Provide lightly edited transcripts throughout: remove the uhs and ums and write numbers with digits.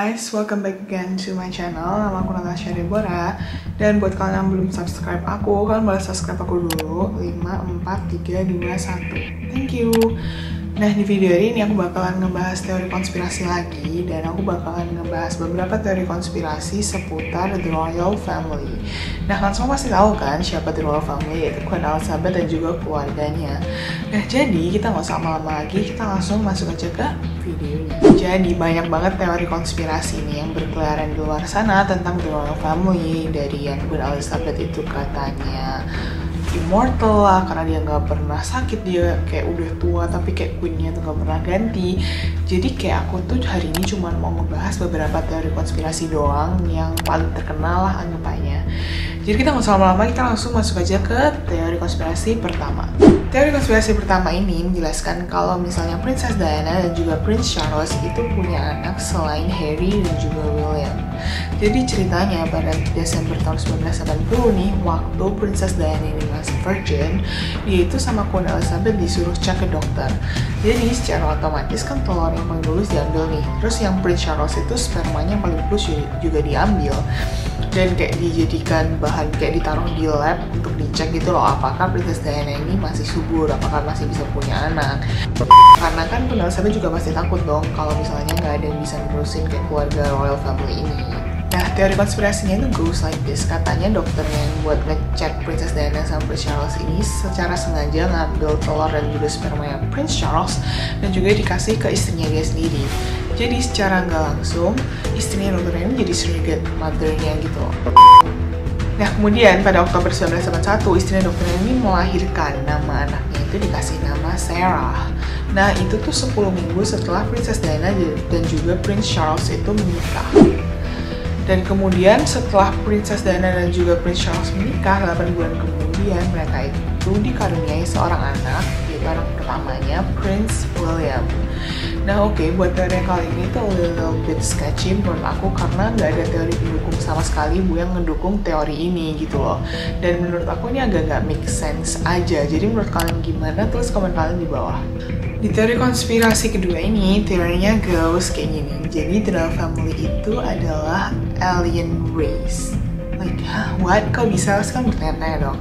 guys, welcome back again to my channel. Nama aku Natasha Deborah. Dan buat kalian yang belum subscribe aku, kalian boleh subscribe aku dulu. 5, 4, 3, 2, 1. Thank you. Nah, di video ini aku bakalan ngebahas teori konspirasi lagi. Dan aku bakalan ngebahas beberapa teori konspirasi seputar The Royal Family. Nah, kalian semua pasti tahu kan siapa The Royal Family, yaitu Queen Elizabeth dan juga keluarganya. Nah, jadi kita nggak usah lama-lama lagi, kita langsung masuk aja ke videonya. Jadi banyak banget teori konspirasi nih yang berkeliaran di luar sana tentang The Royal Family. Dari yang Queen Elizabeth itu katanya immortal lah karena dia nggak pernah sakit, dia kayak udah tua tapi kayak queennya tuh nggak pernah ganti. Jadi kayak aku tuh hari ini cuma mau ngebahas beberapa teori konspirasi doang yang paling terkenal lah anggapannya. Jadi kita nggak usah lama-lama, kita langsung masuk aja ke teori konspirasi pertama. Teori konspirasi pertama ini menjelaskan kalau misalnya Princess Diana dan juga Prince Charles itu punya anak selain Harry dan juga William. Jadi ceritanya pada Desember tahun 1980 nih, waktu Princess Diana ini masih virgin, dia itu sama Queen Elizabeth disuruh cek ke dokter. Jadi secara otomatis kan telur yang paling dulu diambil nih. Terus yang Prince Charles itu spermanya yang paling dulu juga diambil. Dan kayak dijadikan bahan, kayak ditaruh di lab untuk dicek gitu loh, apakah Princess Diana ini masih subur, apakah masih bisa punya anak. Karena kan Queen Elizabeth juga pasti takut dong kalau misalnya nggak ada yang bisa nerusin kayak keluarga Royal Family ini. Nah, teori konspirasinya itu goes like this. Katanya dokter yang buat ngecek Princess Diana sama Prince Charles ini secara sengaja ngambil telur dan juga spermanya Prince Charles dan juga dikasih ke istrinya dia sendiri. Jadi secara nggak langsung, istrinya dokter ini jadi surrogate mother-nya gitu. Nah, kemudian pada Oktober 1981, istrinya dokter ini melahirkan. Nama anaknya itu dikasih nama Sarah. Nah, itu tuh 10 minggu setelah Princess Diana dan juga Prince Charles itu menikah. Dan kemudian setelah Princess Diana dan juga Prince Charles menikah, 8 bulan kemudian mereka itu dikaruniai seorang anak, yaitu anak pertamanya Prince William. Nah oke, buat teori kali ini tuh a little bit sketchy menurut aku karena nggak ada teori pendukung sama sekali yang ngedukung teori ini gitu loh. Dan menurut aku ini agak nggak make sense aja. Jadi menurut kalian gimana? Tulis komen kalian di bawah. Di teori konspirasi kedua ini, teorinya goes kayak gini. Jadi The Royal Family itu adalah alien race. Like, what? Kok bisa? Kan bertanya-tanya dong.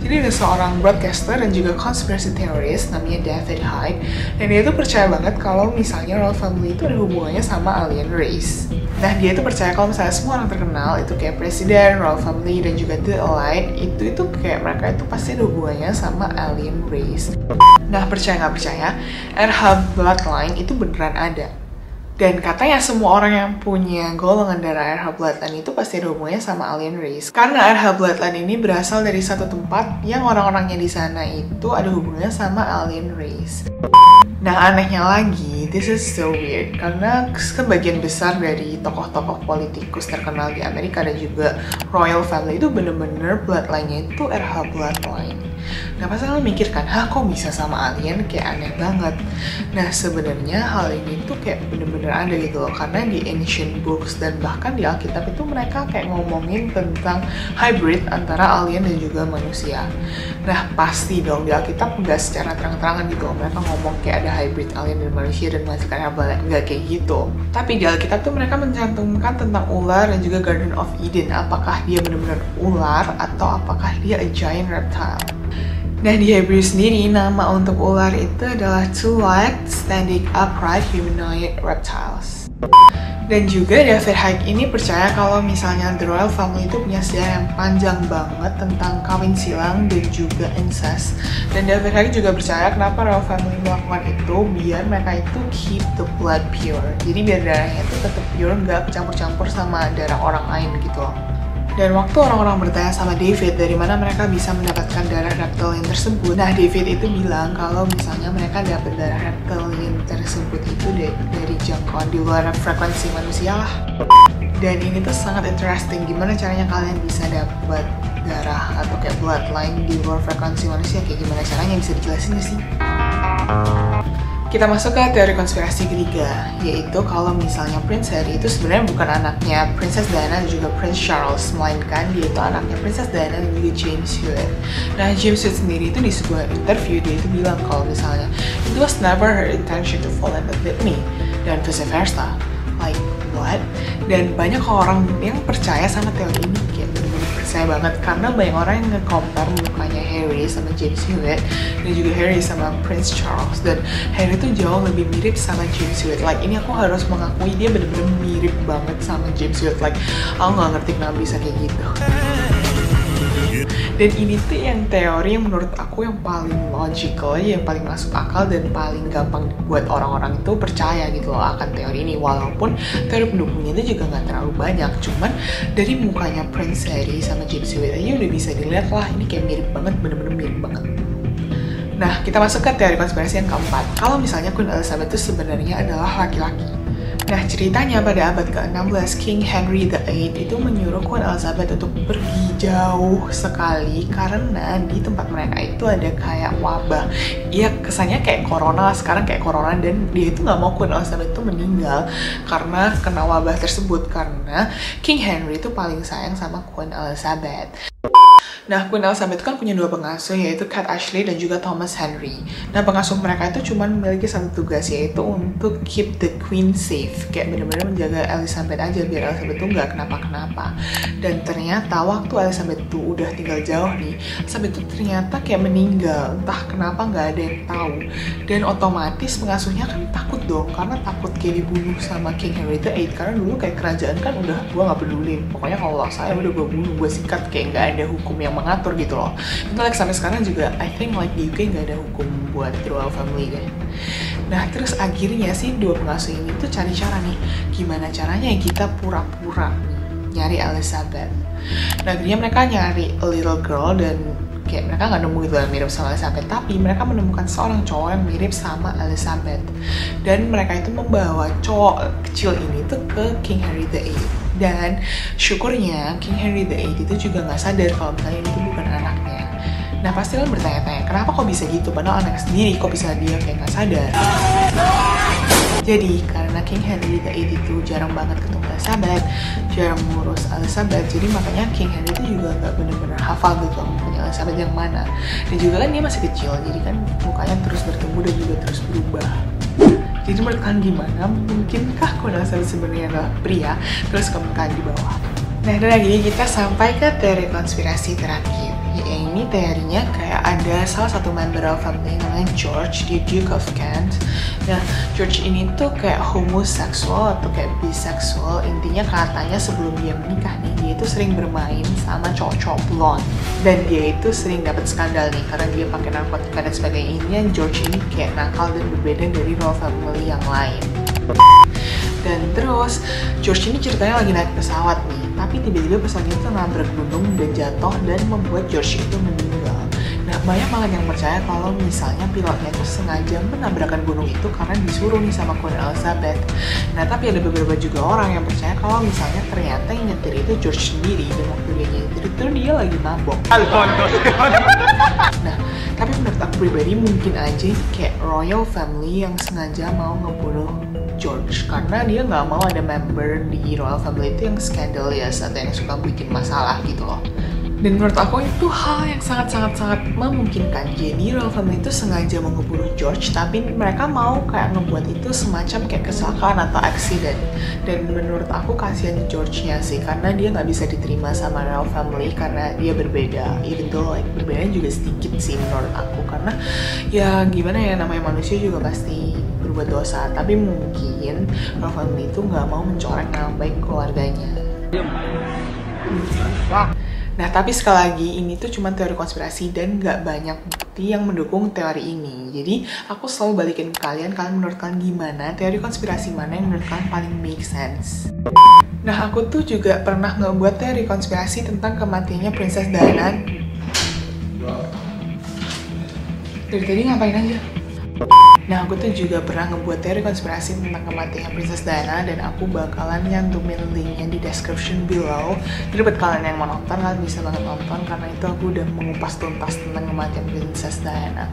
Jadi ada seorang broadcaster dan juga conspiracy theorist namanya David Icke. Dan dia tuh percaya banget kalau misalnya Royal Family itu ada hubungannya sama alien race. Nah, dia tuh percaya kalau misalnya semua orang terkenal itu kayak presiden, Royal Family, dan juga The Elite itu kayak mereka itu pasti ada hubungannya sama alien race. Nah, percaya nggak percaya, RH Bloodline itu beneran ada. Dan katanya semua orang yang punya golongan darah RH Bloodline itu pasti ada hubungannya sama alien race. Karena RH Bloodline ini berasal dari satu tempat yang orang-orangnya di sana itu ada hubungannya sama alien race. Nah, anehnya lagi, this is so weird, karena sebagian besar dari tokoh-tokoh politikus terkenal di Amerika dan juga Royal Family itu bener-bener bloodline-nya itu RH Bloodline. Nah, pasti kalian mikir kan, kok bisa sama alien? Kayak aneh banget. Nah, sebenarnya hal ini tuh kayak bener-bener ada gitu loh, karena di ancient books dan bahkan di Alkitab itu mereka kayak ngomongin tentang hybrid antara alien dan juga manusia. Nah, pasti dong di Alkitab nggak secara terang-terangan gitu loh, mereka ngomong kayak ada hybrid alien dan manusia dan masih kayak nggak kayak gitu. Tapi di Alkitab tuh mereka mencantumkan tentang ular dan juga Garden of Eden. Apakah dia benar-benar ular atau apakah dia a giant reptile? Nah, di Hebrew sendiri nama untuk ular itu adalah two-legged standing upright humanoid reptiles. Dan juga David Icke ini percaya kalau misalnya The Royal Family itu punya sejarah yang panjang banget tentang kawin silang dan juga incest. Dan David Icke juga percaya kenapa Royal Family melakukan itu biar mereka itu keep the blood pure. Jadi biar darahnya itu tetap pure, nggak campur-campur sama darah orang lain gitu loh. Dan waktu orang-orang bertanya sama David dari mana mereka bisa mendapatkan darah reptilian tersebut, nah David itu bilang kalau misalnya mereka dapat darah reptilian tersebut itu dari jangkauan di luar frekuensi manusia lah. Dan ini tuh sangat interesting, gimana caranya kalian bisa dapat darah atau kayak bloodline di luar frekuensi manusia, kayak gimana caranya, bisa dijelasin gak sih? Kita masuk ke teori konspirasi ketiga, yaitu kalau misalnya Prince Harry itu sebenarnya bukan anaknya Princess Diana dan juga Prince Charles, melainkan dia itu anaknya Princess Diana dan juga James Hewitt. Nah, James Hewitt sendiri itu di sebuah interview dia itu bilang kalau misalnya it was never her intention to fall in love with me, dan vice versa. Like, what? kuat, dan banyak orang yang percaya sama teori ini, kayak bener-bener percaya banget, karena banyak orang yang nge-compare mukanya Harry sama James Hewitt, dan juga Harry sama Prince Charles, dan Harry tuh jauh lebih mirip sama James Hewitt. Like, ini aku harus mengakui dia bener-bener mirip banget sama James Hewitt. Like, aku nggak ngerti kenapa bisa kayak gitu. Dan ini tuh yang teori yang menurut aku yang paling logical, yang paling masuk akal dan paling gampang buat orang-orang itu percaya gitu loh akan teori ini. Walaupun teori pendukungnya itu juga nggak terlalu banyak, cuman dari mukanya Prince Harry sama James Hewitt aja udah bisa dilihat lah, ini kayak mirip banget, bener-bener mirip banget. Nah, kita masuk ke teori konspirasi yang keempat. Kalau misalnya Queen Elizabeth itu sebenarnya adalah laki-laki. Nah, ceritanya pada abad ke-16, King Henry VIII itu menyuruh Queen Elizabeth untuk pergi jauh sekali karena di tempat mereka itu ada kayak wabah. Iya, kesannya kayak corona, sekarang kayak corona, dan dia itu nggak mau Queen Elizabeth itu meninggal karena kena wabah tersebut, karena King Henry itu paling sayang sama Queen Elizabeth. Nah, Queen Elizabeth kan punya dua pengasuh, yaitu Kate Ashley dan juga Thomas Henry. Nah, pengasuh mereka itu cuma memiliki satu tugas, yaitu untuk keep the Queen safe. Kayak bener-bener menjaga Elizabeth aja, biar Elizabeth tuh nggak kenapa-kenapa. Dan ternyata waktu Elizabeth tuh udah tinggal jauh nih, Elizabeth tuh ternyata kayak meninggal. Entah kenapa nggak ada yang tahu. Dan otomatis pengasuhnya kan takut dong, karena takut kayak dibunuh sama King Henry VIII. Karena dulu kayak kerajaan kan udah, gue nggak peduli. Pokoknya kalau saya udah gue bunuh, gue sikat, kayak nggak ada hukum yang mengatur gitu loh. Itu like sampai sekarang juga I think like di UK nggak ada hukum buat royal family kan. Nah, terus akhirnya sih dua pengasuh ini tuh cari cara nih, gimana caranya kita pura-pura nyari Elizabeth. Nah, akhirnya mereka nyari a little girl, dan kayak mereka nggak nemu gitu yang mirip sama Elizabeth, tapi mereka menemukan seorang cowok yang mirip sama Elizabeth, dan mereka itu membawa cowok kecil ini tuh ke King Henry VIII. Dan syukurnya King Henry VIII itu juga nggak sadar kalau misalnya itu bukan anaknya. Nah, pasti kan bertanya-tanya, kenapa kok bisa gitu? Padahal anak sendiri, kok bisa dia kayak nggak sadar? Jadi, karena King Henry VIII itu jarang banget ketemu Elizabeth, jarang ngurus Elizabeth, jadi makanya King Henry itu juga nggak bener-bener hafal gitu punya Elizabeth yang mana. Dan juga kan dia masih kecil, jadi kan mukanya terus bertumbuh dan juga terus berubah. Jadi menurut kalian gimana? Mungkinkah Queen Elizabeth sebenarnya adalah pria? Terus komentar di bawah. Nah, dan lagi kita sampai ke teori konspirasi terakhir. Ya, ini teorinya kayak ada salah satu member of family namanya George, the Duke of Kent. Nah, George ini tuh kayak homoseksual atau kayak biseksual. Intinya katanya sebelum dia menikah nih, dia itu sering bermain sama cowok-cowok blonde. Dan dia itu sering dapat skandal nih karena dia pakai narkotika dan sebagainya. Intinya George ini kayak nakal dan berbeda dari royal family yang lain. Dan terus George ini ceritanya lagi naik pesawat nih, tapi tiba-tiba pesawat itu nabrak gunung dan jatuh dan membuat George itu meninggal. Nah, banyak malah yang percaya kalau misalnya pilotnya itu sengaja menabrakkan gunung itu karena disuruh nih sama Queen Elizabeth. Nah, tapi ada beberapa juga orang yang percaya kalau misalnya ternyata yang nyetir itu George sendiri, dan waktu dia nyetir itu dia lagi mabok. Nah, tapi menurut aku pribadi mungkin aja kayak royal family yang sengaja mau ngebunuh George karena dia nggak mau ada member di royal family itu yang scandalous atau yang suka bikin masalah gitu loh. Dan menurut aku itu hal yang sangat memungkinkan. Jadi royal family itu sengaja mau ngebunuh George, tapi mereka mau kayak ngebuat itu semacam kayak kecelakaan atau accident. Dan menurut aku kasihan George-nya sih, karena dia nggak bisa diterima sama royal family karena dia berbeda. Even though like berbedanya juga sedikit sih menurut aku, karena ya gimana ya, namanya manusia juga pasti berbuat dosa, tapi mungkin royal family itu nggak mau mencoreng nama baik keluarganya. Nah, tapi sekali lagi ini tuh cuma teori konspirasi dan nggak banyak bukti yang mendukung teori ini. Jadi aku selalu balikin ke kalian menurut kalian gimana, teori konspirasi mana yang menurut kalian paling make sense. Nah, aku tuh juga pernah ngebuat teori konspirasi tentang kematiannya Princess Diana. Dari tadi ngapain aja? Nah, aku tuh juga pernah ngebuat teori konspirasi tentang kematian Princess Diana, dan aku bakalan nyantumin linknya di description below. Jadi buat kalian yang mau nonton, kalian bisa banget nonton karena itu aku udah mengupas tuntas tentang kematian Princess Diana.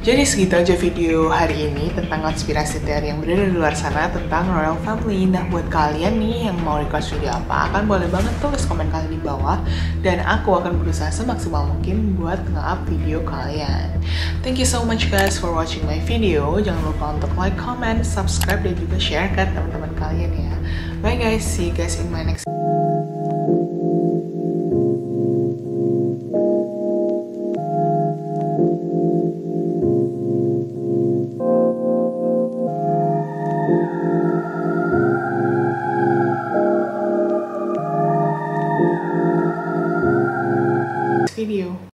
Jadi segitu aja video hari ini tentang konspirasi teori yang berada di luar sana tentang royal family. Nah, buat kalian nih yang mau request video apa, akan boleh banget tulis komen kalian di bawah, dan aku akan berusaha semaksimal mungkin buat nge-up video kalian. Thank you so much guys for watching my video. video, jangan lupa untuk like, comment, subscribe, dan juga share ke teman-teman kalian ya. Bye guys, see you guys in my next video.